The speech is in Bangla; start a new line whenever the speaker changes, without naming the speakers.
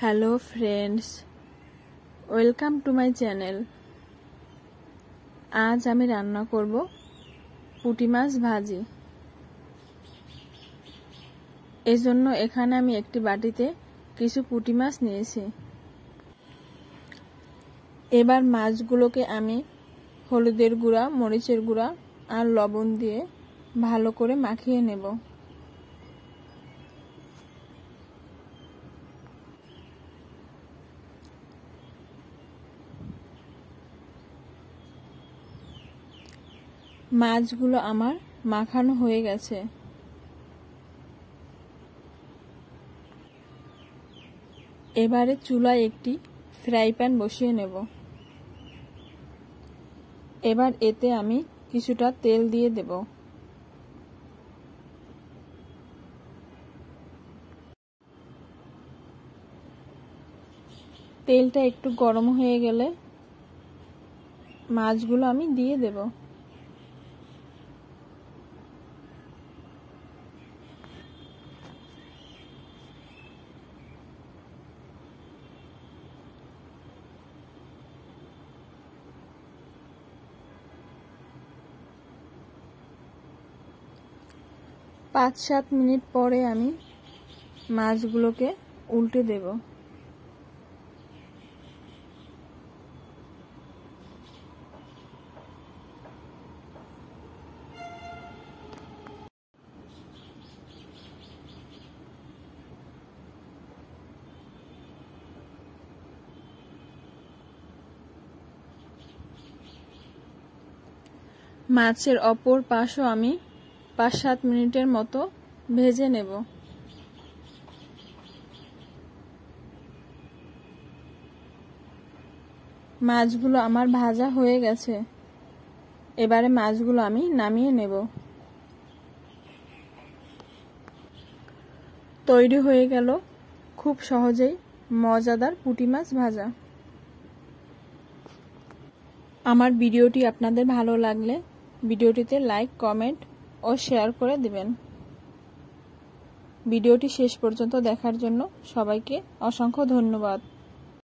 Hello friends, welcome to my channel. আজ আমি রান্না করব পুঁটি মাছ ভাজি। এজন্য এখানে আমি একটি বাটিতে কিছু পুঁটি মাছ নিয়েছি। এবার মাছগুলোকে আমি হলুদের গুঁড়া, মরিচের গুঁড়া আর লবণ দিয়ে ভালো করে মাখিয়ে নেব। মাছগুলো আমার মাখানো হয়ে গেছে। এবারে চুলায় একটি ফ্রাই প্যান বসিয়ে নেব। এবার এতে আমি কিছুটা তেল দিয়ে দেব। তেলটা একটু গরম হয়ে গেলে মাছগুলো আমি দিয়ে দেব। পাঁচ সাত মিনিট পরে আমি মাছগুলোকে উল্টে দেব। মাছের অপর পাশও আমি ৫-৭ মিনিটের মতো ভেজে নেব। মাছগুলো আমার ভাজা হয়ে গেছে। এবারে মাছগুলো আমি নামিয়ে নেব। তৈরি হয়ে গেল খুব সহজেই মজাদার পুঁটি মাছ ভাজা। আমার ভিডিওটি আপনাদের ভালো লাগলে ভিডিওটিতে লাইক, কমেন্ট ও শেয়ার করে দিবেন। ভিডিওটি শেষ পর্যন্ত দেখার জন্য সবাইকে অসংখ্য ধন্যবাদ।